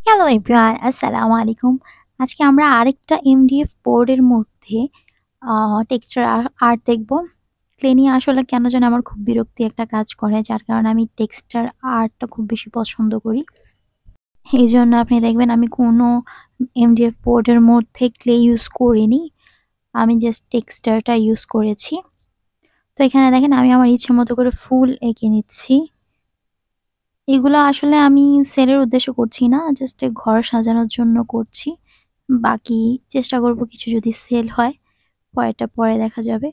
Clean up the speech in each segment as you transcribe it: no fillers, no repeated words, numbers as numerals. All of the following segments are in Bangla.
হ্যালো এভরিওয়ান, আসসালামু আলাইকুম। আজকে আমরা আরেকটা এমডিএফ বোর্ডের মধ্যে টেক্সচার আর্ট দেখব। ক্লে নিয়ে আসলে কেন জানি আমার খুব বিরক্তি একটা কাজ করে, যার কারণে আমি টেক্সচার আর্টটা খুব বেশি পছন্দ করি। এইজন্য আপনি দেখবেন আমি কোনো এমডিএফ বোর্ডের মধ্যে ক্লে ইউজ করিনি। আমি জাস্ট টেক্সচারটা ইউজ করেছি। তো এখানে দেখেন আমি আমার ইচ্ছে মতো করে ফুল এঁকে নিচ্ছি। এগুলো আসলে আমি সেলের উদ্দেশ্যে করছি না, জাস্ট ঘর সাজানোর জন্য করছি। বাকি চেষ্টা করব কিছু যদি সেল হয়, পরেরটা পরে দেখা যাবে।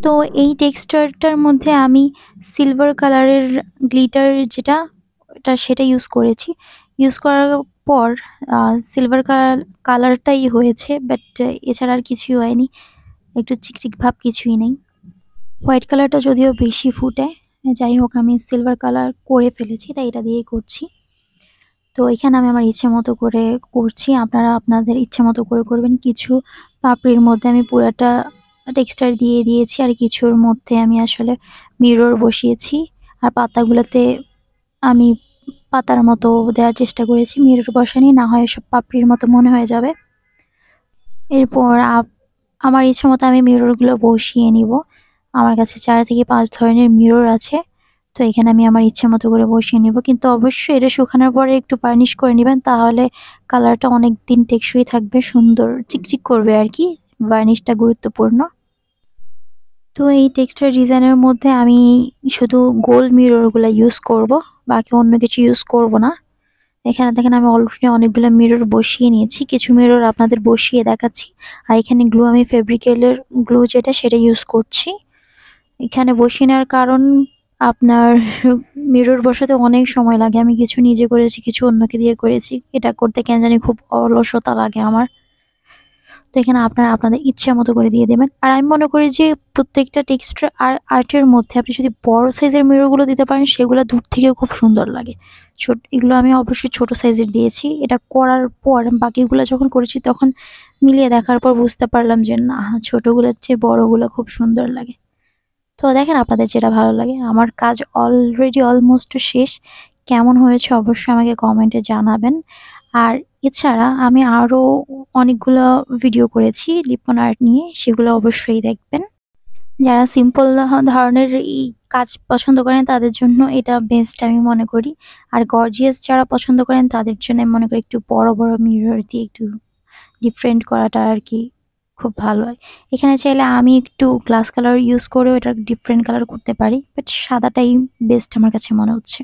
তো এই টেক্সচারটার মধ্যে আমি সিলভার কালারের গ্লিটার যেটা, সেটা ইউজ করেছি। ইউজ করার পর সিলভার কালারটাই হয়েছে, বাট এছাড়া আর কিছুই হয়নি। একটু চিকচিক ভাব কিছুই নেই। হোয়াইট কালারটা যদিও বেশি ফুটে, যাই হোক আমি সিলভার কালার করে ফেলেছি, তাই এটা দিয়েই করছি। তো এখানে আমি আমার ইচ্ছে মতো করে করছি, আপনারা আপনাদের ইচ্ছে মতো করে করবেন। কিছু পাপড়ির মধ্যে আমি পুরাটা টেক্সচার দিয়ে দিয়েছি, আর কিছুর মধ্যে আমি আসলে মিরর বসিয়েছি। আর পাতাগুলোতে আমি পাতার মতো দেওয়ার চেষ্টা করেছি, মিরর বসানি, না হয় সব পাপড়ির মতো মনে হয়ে যাবে। এরপর আমার ইচ্ছে মতো আমি মিররগুলো বসিয়ে নিব। আমার কাছে 4 থেকে 5 ধরনের মিরর আছে। তো এখানে আমি আমার ইচ্ছে মতো করে বসিয়ে নিব, কিন্তু অবশ্যই এটা শুকানোর পরে একটু বার্নিশ করে নেবেন, তাহলে কালারটা অনেক দিন টেকসই থাকবে, সুন্দর চিকচিক করবে আর কি। বার্নিশটা গুরুত্বপূর্ণ। তো এই টেক্সচার ডিজাইনের মধ্যে আমি শুধু গোল মিররগুলো ইউজ করব, বাকি অন্য কিছু ইউজ করব না। এখানে দেখেন আমি অলরেডি অনেকগুলো মিরর বসিয়ে নিয়েছি, কিছু মিরর আপনাদের বসিয়ে দেখাচ্ছি। আর এখানে গ্লু আমি ফেব্রিকেলের গ্লু যেটা, সেটা ইউজ করছি। এখানে বসিয়ে নেওয়ার কারণ, আপনার মিরর বসাতে অনেক সময় লাগে। আমি কিছু নিজে করেছি, কিছু অন্যকে দিয়ে করেছি। এটা করতে কেন জানি খুব অলসতা লাগে আমার। তো এখানে আপনারা আপনাদের ইচ্ছা মতো করে দিয়ে দেবেন। আর আমি মনে করি যে প্রত্যেকটা টেক্সচার আর আর্টের মধ্যে আপনি যদি বড় সাইজের মিররগুলো দিতে পারেন, সেগুলো দূর থেকেও খুব সুন্দর লাগে। এগুলো আমি অবশ্যই ছোট সাইজের দিয়েছি। এটা করার পর বাকিগুলো যখন করেছি, তখন মিলিয়ে দেখার পর বুঝতে পারলাম যে না, ছোটগুলোর চেয়ে বড়গুলো খুব সুন্দর লাগে। তো দেখেন আপনাদের যেটা ভালো লাগে। আমার কাজ অলরেডি অলমোস্ট শেষ। কেমন হয়েছে অবশ্যই আমাকে কমেন্টে জানাবেন। আর এছাড়া আমি আরও অনেকগুলো ভিডিও করেছি লিপন আর্ট নিয়ে, সেগুলো অবশ্যই দেখবেন। যারা সিম্পল ধরনের এই কাজ পছন্দ করেন, তাদের জন্য এটা বেস্ট আমি মনে করি। আর গর্জিয়াস যারা পছন্দ করেন, তাদের জন্য আমি মনে করি একটু বড় বড় মিরর দিয়ে একটু ডিফারেন্ট করাটা আর কি খুব ভালো হয়। এখানে চাইলে আমি একটু গ্লাস কালার ইউজ করেও এটা ডিফারেন্ট কালার করতে পারি, বাট সাদাটাই বেস্ট আমার কাছে মনে হচ্ছে।